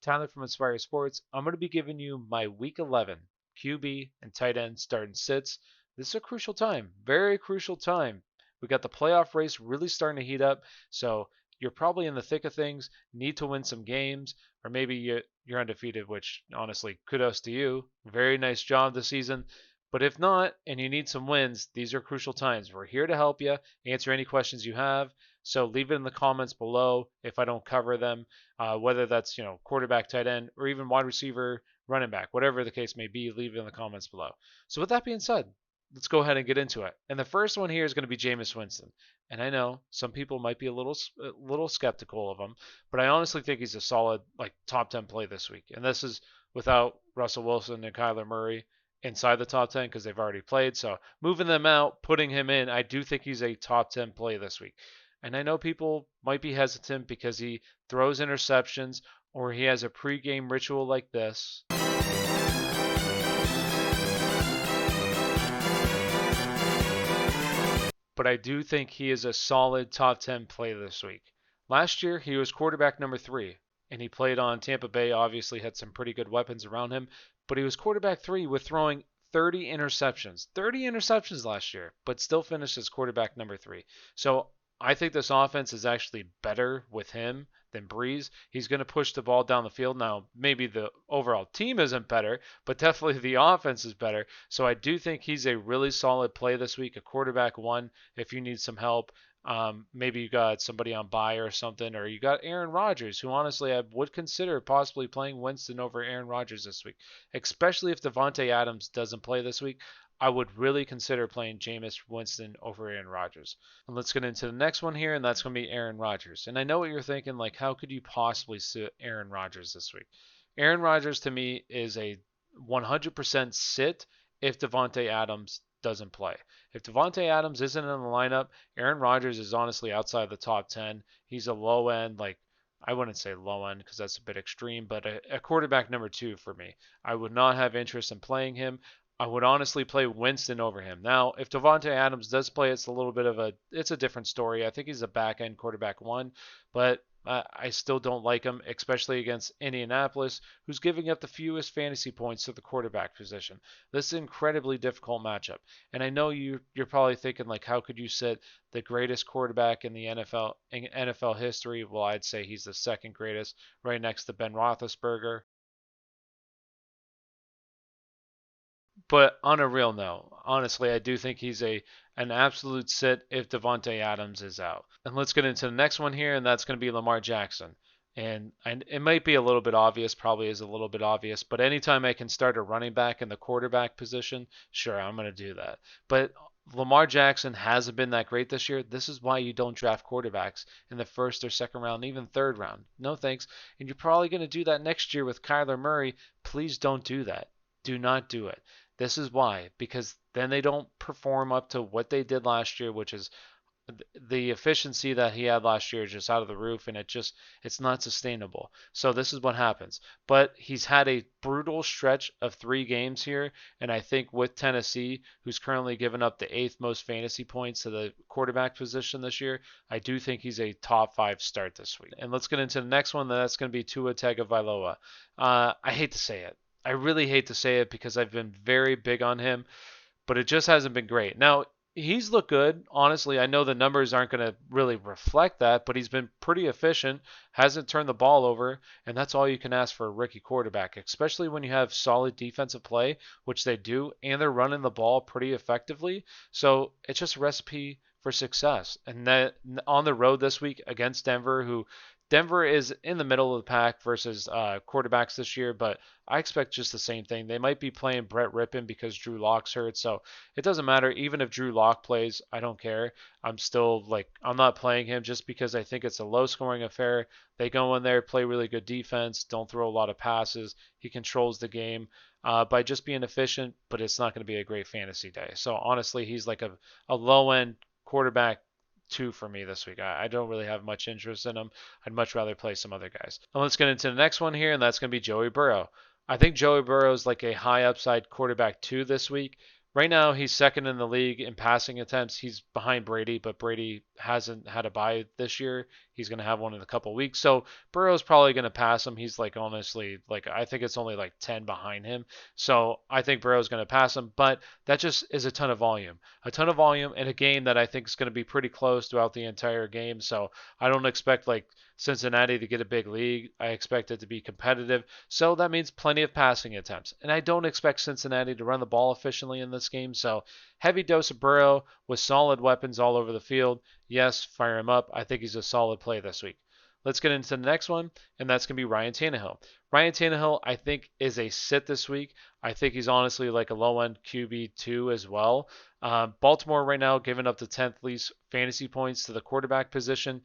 Tyler from Inspire Sports. I'm going to be giving you my Week 11 QB and tight end starting sits. This is a crucial time, very crucial time. We got the playoff race really starting to heat up, so you're probably in the thick of things, need to win some games, or maybe you're undefeated, which honestly, kudos to you. Very nice job this season. But if not, and you need some wins, these are crucial times. We're here to help you, answer any questions you have. So leave it in the comments below if I don't cover them, whether that's quarterback, tight end, or even wide receiver, running back, whatever the case may be. Leave it in the comments below. So with that being said, let's go ahead and get into it. And the first one here is going to be Jameis Winston. And I know some people might be a little skeptical of him, but I honestly think he's a solid top 10 play this week. And this is without Russell Wilson and Kyler Murray inside the top 10 because they've already played. So moving them out, putting him in, I do think he's a top 10 play this week. And I know people might be hesitant because he throws interceptions or he has a pregame ritual like this. But I do think he is a solid top 10 play this week. Last year, he was quarterback number 3, and he played on Tampa Bay, obviously had some pretty good weapons around him, but he was quarterback 3 with throwing 30 interceptions. 30 interceptions last year, but still finished as quarterback number 3. So I think this offense is actually better with him than Breeze. He's going to push the ball down the field. Now, maybe the overall team isn't better, but definitely the offense is better. So I do think he's a really solid play this week, a quarterback 1 if you need some help. Maybe you got somebody on bye or something, or you got Aaron Rodgers, who honestly I would consider possibly playing Winston over Aaron Rodgers this week, especially if Davante Adams doesn't play this week. I would really consider playing Jameis Winston over Aaron Rodgers. And let's get into the next one here, and that's going to be Aaron Rodgers. And I know what you're thinking, how could you possibly sit Aaron Rodgers this week? Aaron Rodgers to me is a 100% sit if Davante Adams doesn't play. If Davante Adams isn't in the lineup, Aaron Rodgers is honestly outside the top 10. He's a low end, I wouldn't say low end because that's a bit extreme, but a quarterback number 2 for me. I would not have interest in playing him. I would honestly play Winston over him. Now, if Davante Adams does play, it's a different story. I think he's a back end quarterback 1, but I still don't like him, especially against Indianapolis, who's giving up the fewest fantasy points to the quarterback position. This is an incredibly difficult matchup. And I know you're probably thinking, how could you sit the greatest quarterback in the NFL history? Well, I'd say he's the second greatest, right next to Ben Roethlisberger. But on a real note, honestly, I do think he's an absolute sit if Davante Adams is out. And let's get into the next one here, and that's going to be Lamar Jackson. And it might be a little bit obvious, probably is a little bit obvious, but anytime I can start a running back in the quarterback position, sure, I'm going to do that. But Lamar Jackson hasn't been that great this year. This is why you don't draft quarterbacks in the first or second round, even third round. No thanks. And you're probably going to do that next year with Kyler Murray. Please don't do that. Do not do it. This is why, because then they don't perform up to what they did last year, which is the efficiency that he had last year is just out of the roof, and it's not sustainable. So this is what happens. But he's had a brutal stretch of 3 games here, and I think with Tennessee, who's currently given up the 8th most fantasy points to the quarterback position this year, I do think he's a top 5 start this week. And let's get into the next one. That's going to be Tua Tagovailoa. I hate to say it. I really hate to say it because I've been very big on him, but it just hasn't been great. Now, he's looked good. Honestly, I know the numbers aren't going to really reflect that, but he's been pretty efficient, hasn't turned the ball over, and that's all you can ask for a rookie quarterback, especially when you have solid defensive play, which they do, and they're running the ball pretty effectively. So it's just a recipe for success. And that on the road this week against Denver is in the middle of the pack versus quarterbacks this year, but I expect just the same thing. They might be playing Brett Rippon because Drew Lock's hurt, so it doesn't matter. Even if Drew Lock plays, I don't care. I'm not playing him just because I think it's a low-scoring affair. They go in there, play really good defense, don't throw a lot of passes. He controls the game by just being efficient, but it's not going to be a great fantasy day. So honestly, he's like a low-end quarterback 2 for me this week. I don't really have much interest in him. I'd much rather play some other guys. Now let's get into the next one here, and that's going to be Joey Burrow. I think Joey Burrow is like a high upside quarterback 2 this week. Right now, he's second in the league in passing attempts. He's behind Brady, but Brady hasn't had a bye this year. he's going to have one in a couple weeks. So Burrow's probably going to pass him. He's like honestly, like I think it's only like 10 behind him. So I think Burrow's going to pass him, but that just is a ton of volume. A ton of volume in a game that I think is going to be pretty close throughout the entire game. So I don't expect like Cincinnati to get a big lead. I expect it to be competitive. So that means plenty of passing attempts. And I don't expect Cincinnati to run the ball efficiently in this game. So heavy dose of Burrow with solid weapons all over the field. Yes, fire him up. I think he's a solid play this week. Let's get into the next one, and that's going to be Ryan Tannehill. Ryan Tannehill, I think, is a sit this week. I think he's honestly like a low-end QB2 as well. Baltimore right now giving up the 10th least fantasy points to the quarterback position.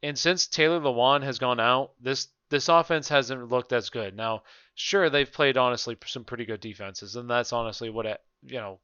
And since Taylor Lewan has gone out, this offense hasn't looked as good. Now, sure, they've played honestly some pretty good defenses, and that's honestly what it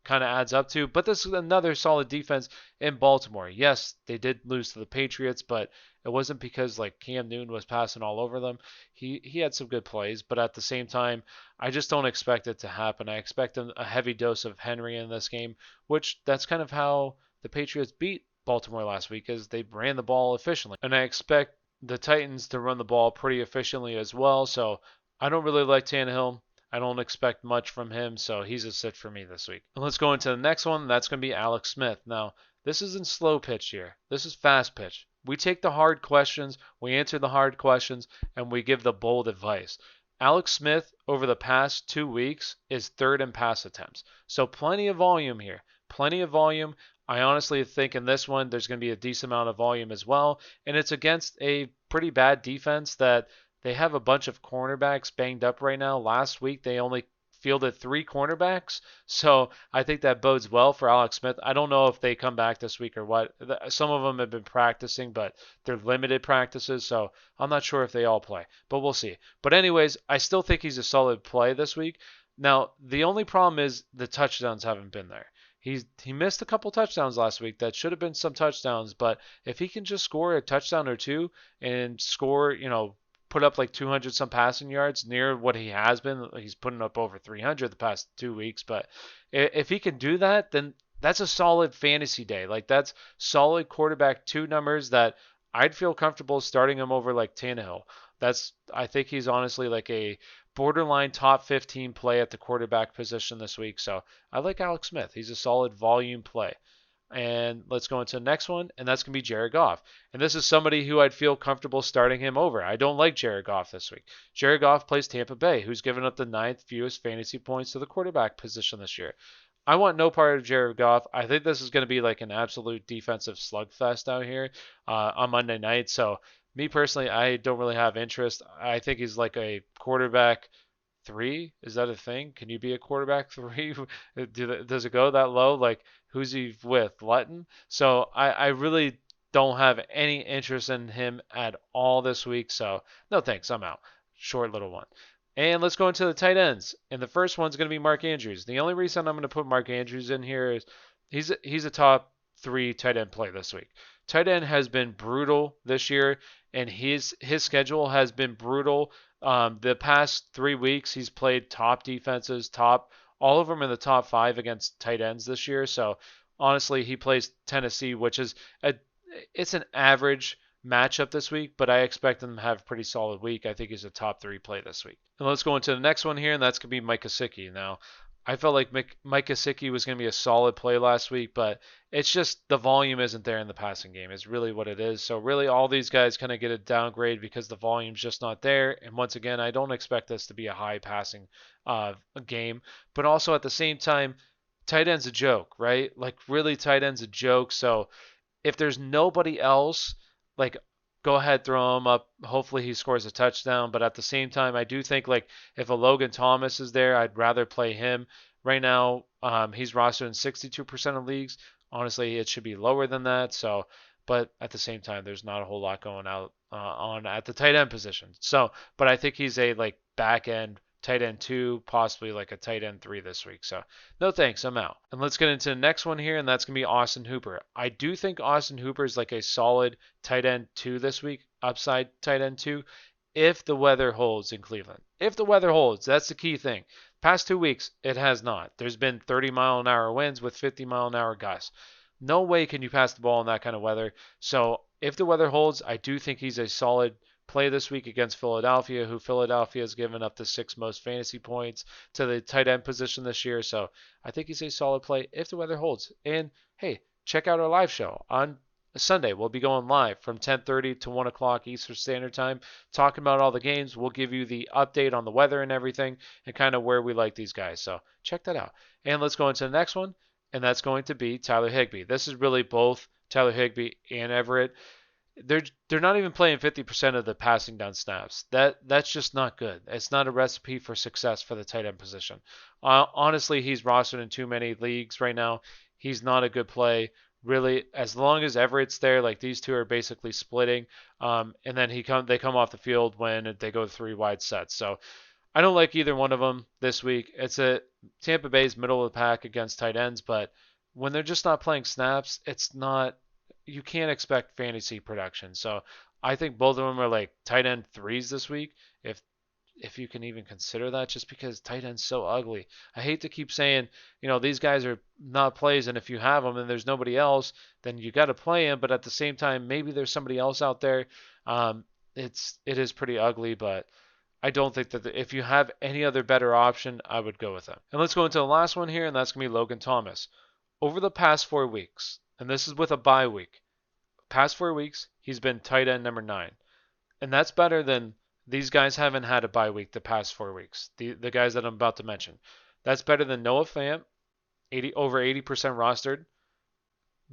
kind of adds up to. But this is another solid defense in Baltimore. Yes, they did lose to the Patriots, but it wasn't because like Cam Newton was passing all over them. He had some good plays, but at the same time, I just don't expect it to happen. I expect a heavy dose of Henry in this game, which that's kind of how the Patriots beat Baltimore last week, as they ran the ball efficiently. And I expect the Titans to run the ball pretty efficiently as well. So I don't really like Tannehill. I don't expect much from him, so he's a sit for me this week. And let's go into the next one. That's going to be Alex Smith. Now, this isn't slow pitch here. This is fast pitch. We take the hard questions, we answer the hard questions, and we give the bold advice. Alex Smith, over the past 2 weeks, is third in pass attempts. So plenty of volume here. Plenty of volume. I honestly think in this one, there's going to be a decent amount of volume as well. And it's against a pretty bad defense that they have a bunch of cornerbacks banged up right now. Last week, they only fielded 3 cornerbacks. So I think that bodes well for Alex Smith. I don't know if they come back this week or what. Some of them have been practicing, but they're limited practices. So I'm not sure if they all play, but we'll see. But anyways, I still think he's a solid play this week. Now, the only problem is the touchdowns haven't been there. He missed a couple touchdowns last week that should have been some touchdowns, but if he can just score a touchdown or two and score, put up like 200 some passing yards near what he has been, he's putting up over 300 the past 2 weeks, but if he can do that, then that's a solid fantasy day. Like that's solid quarterback 2 numbers that I'd feel comfortable starting him over like Tannehill. I think he's honestly like a borderline top 15 play at the quarterback position this week. So I like Alex Smith. He's a solid volume play. And let's go into the next one, and that's going to be Jared Goff. And this is somebody who I'd feel comfortable starting him over. I don't like Jared Goff this week. Jared Goff plays Tampa Bay, who's given up the 9th fewest fantasy points to the quarterback position this year. I want no part of Jared Goff. I think this is going to be like an absolute defensive slugfest out here on Monday night. So me personally, I don't really have interest. I think he's like a quarterback 3. Is that a thing? Can you be a quarterback 3? Does it go that low? Like, who's he with? Lutton? So I really don't have any interest in him at all this week. So no thanks. I'm out. Short little one. And let's go into the tight ends. And the first one's going to be Mark Andrews. The only reason I'm going to put Mark Andrews in here is he's a top 3 tight end play this week. Tight end has been brutal this year, and his schedule has been brutal. The past 3 weeks, he's played top defenses, all of them in the top 5 against tight ends this year. So honestly, he plays Tennessee, which is it's an average matchup this week, but I expect him to have a pretty solid week. I think he's a top 3 play this week. And let's go into the next one here, and that's going to be Mike Gesicki. Now, I felt like Mike Gesicki was going to be a solid play last week, but it's just the volume isn't there in the passing game is really what it is. So really all these guys kind of get a downgrade because the volume's just not there. And once again, I don't expect this to be a high passing game, but also at the same time, tight end's a joke, right? Like really tight end's a joke. So if there's nobody else, like go ahead, throw him up. Hopefully he scores a touchdown. But at the same time, I do think like if a Logan Thomas is there, I'd rather play him. Right now, he's rostered in 62% of leagues. Honestly, it should be lower than that. So, but at the same time, there's not a whole lot going out on at the tight end position. So, but I think he's a like back end tight end 2, possibly like a tight end 3 this week. So no thanks, I'm out. And let's get into the next one here, and that's going to be Austin Hooper. I do think Austin Hooper is like a solid tight end 2 this week, upside tight end 2, if the weather holds in Cleveland. If the weather holds, that's the key thing. Past 2 weeks, it has not. There's been 30-mile-an-hour winds with 50-mile-an-hour gusts. No way can you pass the ball in that kind of weather. So If the weather holds, I do think he's a solid play this week against Philadelphia, who Philadelphia has given up the 6th most fantasy points to the tight end position this year. So I think he's a solid play if the weather holds. And hey, check out our live show on Sunday. We'll be going live from 10:30 to 1 o'clock Eastern Standard Time, talking about all the games. We'll give you the update on the weather and everything and kind of where we like these guys. So check that out. And let's go into the next one, and that's going to be Tyler Higbee. This is really both Tyler Higbee and Everett. They're not even playing 50% of the passing down snaps. That's just not good. It's not a recipe for success for the tight end position. Honestly, he's rostered in too many leagues right now. He's not a good play. Really, as long as Everett's there, like these two are basically splitting, and then they come off the field when they go 3 wide sets. So I don't like either one of them this week. It's a Tampa Bay's middle of the pack against tight ends, but when they're just not playing snaps, you can't expect fantasy production. So I think both of them are like tight end 3s this week, if you can even consider that, just because tight end's so ugly. I hate to keep saying, these guys are not plays, and if you have them and there's nobody else, then you got to play them. But at the same time, maybe there's somebody else out there. It is pretty ugly, but I don't think that if you have any other better option, I would go with them. And let's go into the last one here, and that's going to be Logan Thomas. Over the past 4 weeks, and this is with a bye week, past 4 weeks, he's been tight end number 9. And that's better than these guys haven't had a bye week the past 4 weeks. The guys that I'm about to mention. That's better than Noah Fant, over 80% rostered,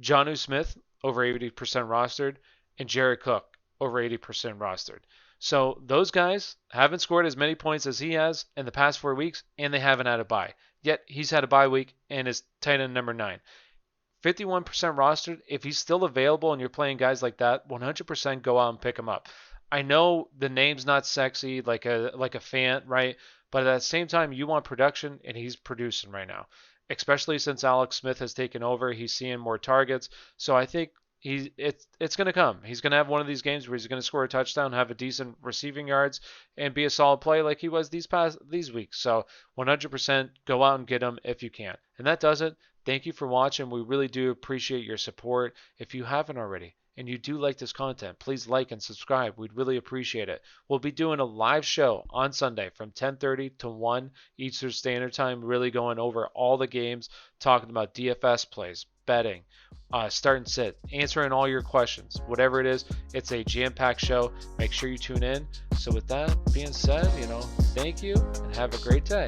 Jonnu Smith, over 80% rostered, and Jared Cook, over 80% rostered. So those guys haven't scored as many points as he has in the past 4 weeks, and they haven't had a bye. Yet he's had a bye week and is tight end number 9. 51% rostered. If he's still available and you're playing guys like that, 100% go out and pick him up. I know the name's not sexy like a Fant, right? But at the same time, you want production, and he's producing right now. Especially since Alex Smith has taken over, he's seeing more targets. So I think it's going to come. He's going to have one of these games where he's going to score a touchdown, have a decent receiving yards, and be a solid play like he was these weeks. So 100% go out and get him if you can. And that does it. Thank you for watching. We really do appreciate your support. If you haven't already, and you do like this content, please like and subscribe. We'd really appreciate it. We'll be doing a live show on Sunday from 10:30 to 1 Eastern Standard Time, really going over all the games, talking about DFS plays, betting, start and sit, answering all your questions. Whatever it is, it's a jam-packed show. Make sure you tune in. So with that being said, thank you and have a great day.